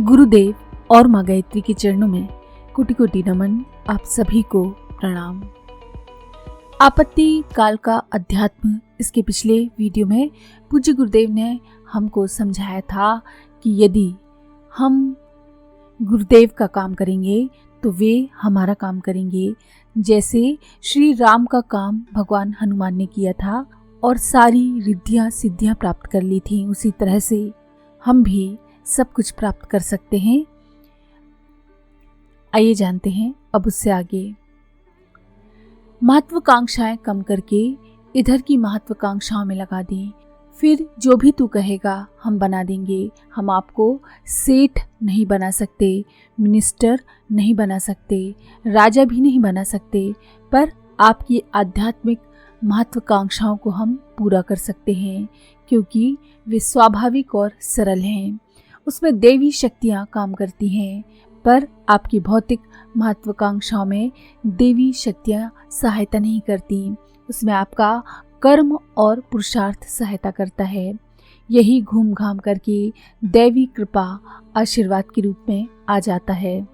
गुरुदेव और माँ गायत्री के चरणों में कोटि कोटि नमन। आप सभी को प्रणाम। आपत्ति काल का अध्यात्म, इसके पिछले वीडियो में पूज्य गुरुदेव ने हमको समझाया था कि यदि हम गुरुदेव का काम करेंगे तो वे हमारा काम करेंगे। जैसे श्री राम का काम भगवान हनुमान ने किया था और सारी रिद्धियां सिद्धियां प्राप्त कर ली थी, उसी तरह से हम भी सब कुछ प्राप्त कर सकते हैं। आइए जानते हैं अब उससे आगे। महत्वाकांक्षाएं कम करके इधर की महत्वाकांक्षाओं में लगा दें, फिर जो भी तू कहेगा हम बना देंगे। हम आपको सेठ नहीं बना सकते, मिनिस्टर नहीं बना सकते, राजा भी नहीं बना सकते, पर आपकी आध्यात्मिक महत्वाकांक्षाओं को हम पूरा कर सकते हैं, क्योंकि वे स्वाभाविक और सरल हैं। उसमें देवी शक्तियाँ काम करती हैं, पर आपकी भौतिक महत्वाकांक्षाओं में देवी शक्तियाँ सहायता नहीं करती। उसमें आपका कर्म और पुरुषार्थ सहायता करता है। यही घूम घाम करके दैवी कृपा आशीर्वाद के रूप में आ जाता है।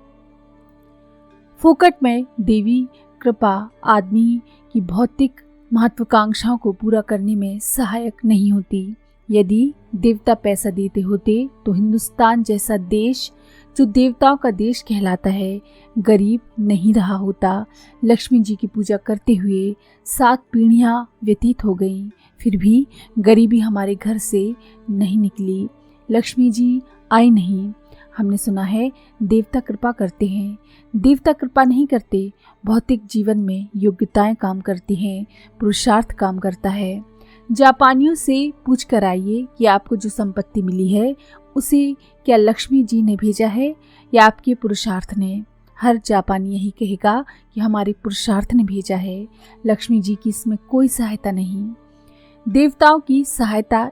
फोकट में देवी कृपा आदमी की भौतिक महत्वाकांक्षाओं को पूरा करने में सहायक नहीं होती। यदि देवता पैसा देते होते तो हिंदुस्तान जैसा देश, जो देवताओं का देश कहलाता है, गरीब नहीं रहा होता। लक्ष्मी जी की पूजा करते हुए 7 पीढ़ियां व्यतीत हो गईं, फिर भी गरीबी हमारे घर से नहीं निकली। लक्ष्मी जी आई नहीं। हमने सुना है देवता कृपा करते हैं, देवता कृपा नहीं करते। भौतिक जीवन में योग्यताएं काम करती हैं, पुरुषार्थ काम करता है। जापानियों से पूछ कर आइए कि आपको जो संपत्ति मिली है उसे क्या लक्ष्मी जी ने भेजा है या आपके पुरुषार्थ ने। हर जापानी यही कहेगा कि हमारे पुरुषार्थ ने भेजा है, लक्ष्मी जी की इसमें कोई सहायता नहीं। देवताओं की सहायता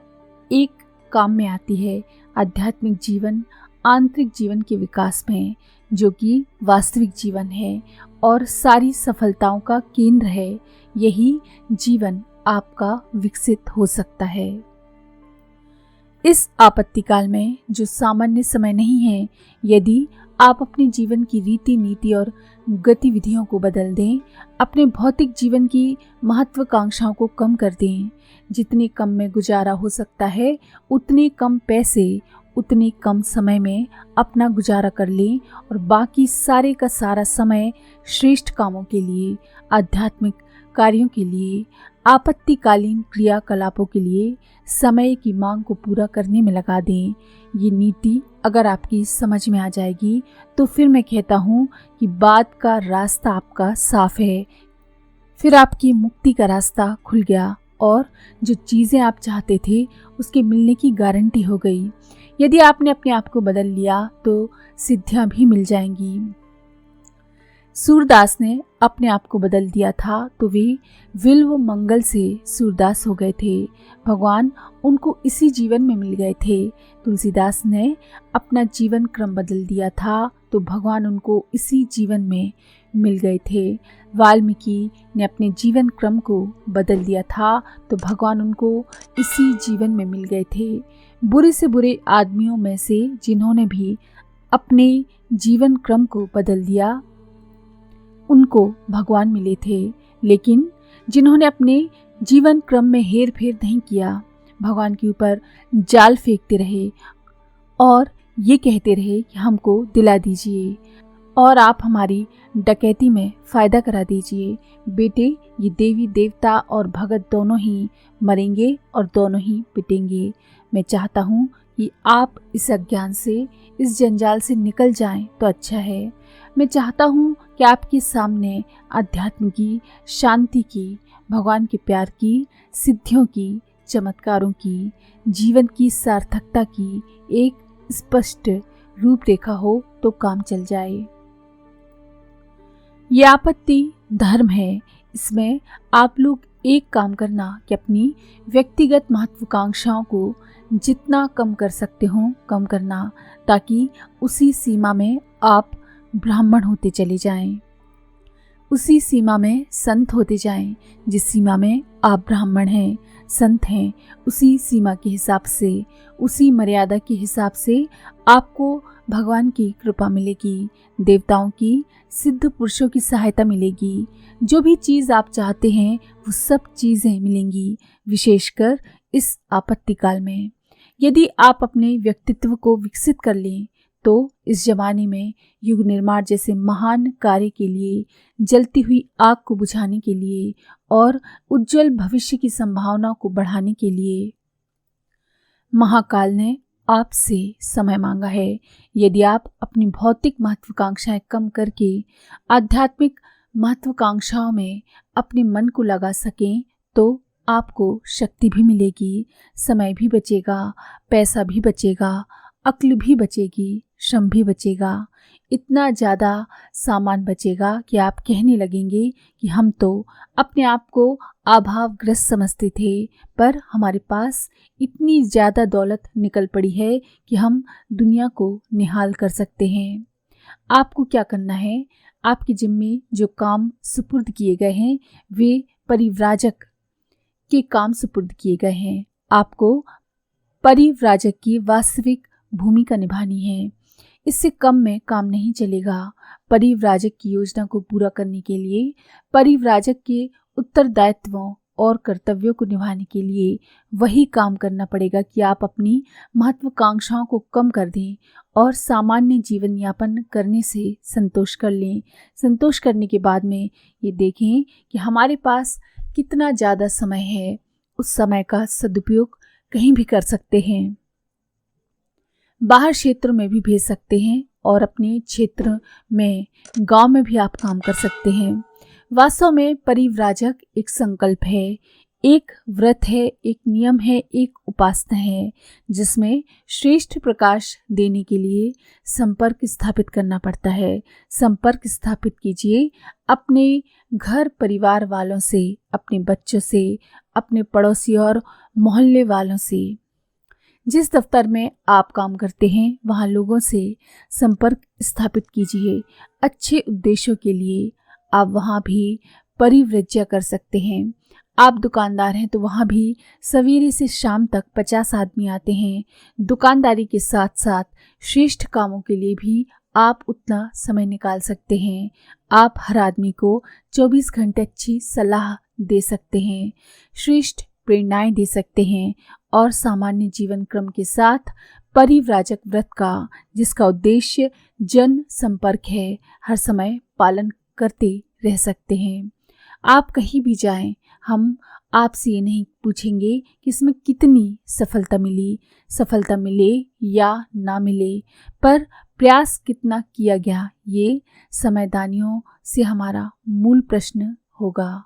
एक काम में आती है, आध्यात्मिक जीवन, आंतरिक जीवन के विकास में, जो कि वास्तविक जीवन है और सारी सफलताओं का केंद्र है। यही जीवन आपका विकसित हो सकता है। इस आपत्ति काल में जो सामान्य समय नहीं है, यदि आप अपने जीवन की रीति नीति और गतिविधियों को बदल दें, अपने भौतिक जीवन की महत्वाकांक्षाओं को कम कर दें, जितने कम में गुजारा हो सकता है उतने कम पैसे उतने कम समय में अपना गुजारा कर लें और बाकी सारे का सारा समय श्रेष्ठ कामों के लिए, आध्यात्मिक कार्यों के लिए, आपत्तिकालीन क्रियाकलापों के लिए समय की मांग को पूरा करने में लगा दें। ये नीति अगर आपकी समझ में आ जाएगी तो फिर मैं कहता हूँ कि बात का रास्ता आपका साफ है। फिर आपकी मुक्ति का रास्ता खुल गया और जो चीज़ें आप चाहते थे उसके मिलने की गारंटी हो गई। यदि आपने अपने आप को बदल लिया तो सिद्धियां भी मिल जाएंगी। सूरदास ने अपने आप को बदल दिया था तो वे विल्व मंगल से सूरदास हो गए थे। भगवान उनको इसी जीवन में मिल गए थे। तुलसीदास ने अपना जीवन क्रम बदल दिया था तो भगवान उनको इसी जीवन में मिल गए थे। वाल्मीकि ने अपने जीवन क्रम को बदल दिया था तो भगवान उनको इसी जीवन में मिल गए थे। बुरे से बुरे आदमियों में से जिन्होंने भी अपने जीवन क्रम को बदल दिया उनको भगवान मिले थे, लेकिन जिन्होंने अपने जीवन क्रम में हेर फेर नहीं किया, भगवान के ऊपर जाल फेंकते रहे और ये कहते रहे कि हमको दिला दीजिए और आप हमारी डकैती में फ़ायदा करा दीजिए। बेटे, ये देवी देवता और भगत दोनों ही मरेंगे और दोनों ही पिटेंगे। मैं चाहता हूँ कि आप इस अज्ञान से, इस जंजाल से निकल जाएं तो अच्छा है। मैं चाहता हूँ कि आपके सामने अध्यात्म की, शांति की, भगवान के प्यार की, सिद्धियों की, चमत्कारों की, जीवन की सार्थकता की एक स्पष्ट रूपरेखा हो तो काम चल जाए। ये आपत्ति धर्म है। इसमें आप लोग एक काम करना कि अपनी व्यक्तिगत महत्वाकांक्षाओं को जितना कम कर सकते हो कम करना, ताकि उसी सीमा में आप ब्राह्मण होते चले जाएं, उसी सीमा में संत होते जाएं जिस सीमा में आप ब्राह्मण हैं। संत हैं, उसी सीमा के हिसाब से, उसी मर्यादा के हिसाब से आपको भगवान की कृपा मिलेगी, देवताओं की, सिद्ध पुरुषों की सहायता मिलेगी। जो भी चीज़ आप चाहते हैं वो सब चीज़ें मिलेंगी, विशेषकर इस आपत्ति काल में। यदि आप अपने व्यक्तित्व को विकसित कर लें तो इस जमाने में युग निर्माण जैसे महान कार्य के लिए, जलती हुई आग को बुझाने के लिए और उज्जवल भविष्य की संभावना को बढ़ाने के लिए महाकाल ने आपसे समय मांगा है। यदि आप अपनी भौतिक महत्वाकांक्षाएं कम करके आध्यात्मिक महत्वाकांक्षाओं में अपने मन को लगा सकें तो आपको शक्ति भी मिलेगी, समय भी बचेगा, पैसा भी बचेगा, अक्ल भी बचेगी, श्रम भी बचेगा। इतना ज़्यादा सामान बचेगा कि आप कहने लगेंगे कि हम तो अपने आप को अभावग्रस्त समझते थे, पर हमारे पास इतनी ज़्यादा दौलत निकल पड़ी है कि हम दुनिया को निहाल कर सकते हैं। आपको क्या करना है? आपके जिम्मे जो काम सुपुर्द किए गए हैं वे परिव्राजक के काम सुपुर्द किए गए हैं। आपको परिव्राजक की वास्तविक भूमिका निभानी है। इससे कम में काम नहीं चलेगा। परिव्राजक की योजना को पूरा करने के लिए, परिव्राजक के उत्तरदायित्वों और कर्तव्यों को निभाने के लिए वही काम करना पड़ेगा कि आप अपनी महत्वाकांक्षाओं को कम कर दें और सामान्य जीवन यापन करने से संतोष कर लें। संतोष करने के बाद में ये देखें कि हमारे पास कितना ज़्यादा समय है, उस समय का सदुपयोग कहीं भी कर सकते हैं, बाहर क्षेत्र में भी भेज सकते हैं और अपने क्षेत्र में, गांव में भी आप काम कर सकते हैं। वास्तव में परिव्राजक एक संकल्प है, एक व्रत है, एक नियम है, एक उपासना है, जिसमें श्रेष्ठ प्रकाश देने के लिए संपर्क स्थापित करना पड़ता है। संपर्क स्थापित कीजिए अपने घर परिवार वालों से, अपने बच्चों से, अपने पड़ोसी और मोहल्ले वालों से। जिस दफ्तर में आप काम करते हैं वहाँ लोगों से संपर्क स्थापित कीजिए। अच्छे उद्देश्यों के लिए आप वहाँ भी परिव्रज्या कर सकते हैं। आप दुकानदार हैं तो वहाँ भी सवेरे से शाम तक 50 आदमी आते हैं। दुकानदारी के साथ साथ श्रेष्ठ कामों के लिए भी आप उतना समय निकाल सकते हैं। आप हर आदमी को 24 घंटे अच्छी सलाह दे सकते हैं, श्रेष्ठ प्रेरणाएं दे सकते हैं और सामान्य जीवन क्रम के साथ परिव्राजक व्रत का, जिसका उद्देश्य जन संपर्क है, हर समय पालन करते रह सकते हैं। आप कहीं भी जाएं, हम आपसे ये नहीं पूछेंगे कि इसमें कितनी सफलता मिली, सफलता मिले या ना मिले, पर प्रयास कितना किया गया, ये समयदानियों से हमारा मूल प्रश्न होगा।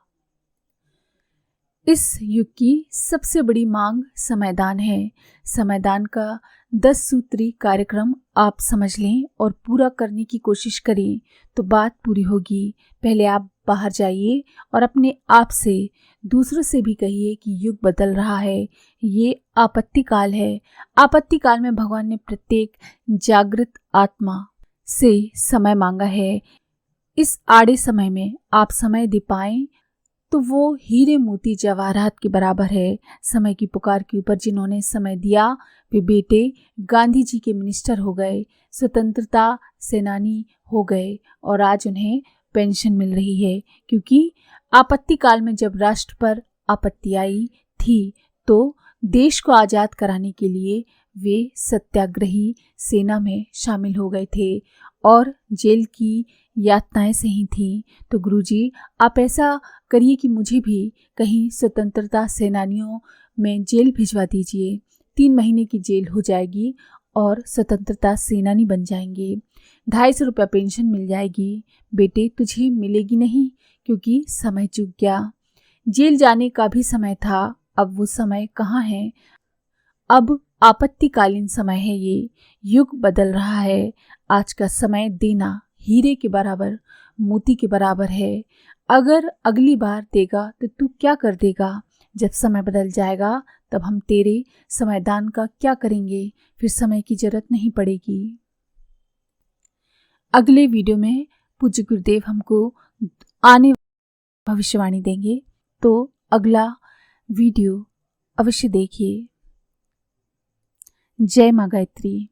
इस युग की सबसे बड़ी मांग समयदान है। समयदान का 10 सूत्री कार्यक्रम आप समझ लें और पूरा करने की कोशिश करें तो बात पूरी होगी। पहले आप बाहर जाइए और अपने आप से, दूसरों से भी कहिए कि युग बदल रहा है, ये आपत्ति काल है। आपत्ति काल में भगवान ने प्रत्येक जागृत आत्मा से समय मांगा है। इस आड़े समय में आप समय दे पाएं तो वो हीरे मोती जवाहरात के बराबर है। समय की पुकार के ऊपर जिन्होंने समय दिया वे बेटे गांधी जी के मिनिस्टर हो गए, स्वतंत्रता सेनानी हो गए और आज उन्हें पेंशन मिल रही है, क्योंकि आपत्ति काल में जब राष्ट्र पर आपत्ति आई थी तो देश को आज़ाद कराने के लिए वे सत्याग्रही सेना में शामिल हो गए थे और जेल की यातनाएं सही थीं। तो गुरुजी आप ऐसा करिए कि मुझे भी कहीं स्वतंत्रता सेनानियों में जेल भिजवा दीजिए। 3 महीने की जेल हो जाएगी और स्वतंत्रता सेनानी बन जाएंगे। 250 रुपया पेंशन मिल जाएगी। बेटे तुझे मिलेगी नहीं क्योंकि समय चूक गया। जेल जाने का भी समय था, अब वो समय कहाँ है। अब आपत्तिकालीन समय है, ये युग बदल रहा है। आज का समय देना हीरे के बराबर, मोती के बराबर है। अगर अगली बार देगा तो तू क्या कर देगा? जब समय बदल जाएगा तब हम तेरे समयदान का क्या करेंगे? फिर समय की जरूरत नहीं पड़ेगी। अगले वीडियो में पूज्य गुरुदेव हमको आने भविष्यवाणी देंगे। तो अगला वीडियो अवश्य देखिए। जय माँ गायत्री।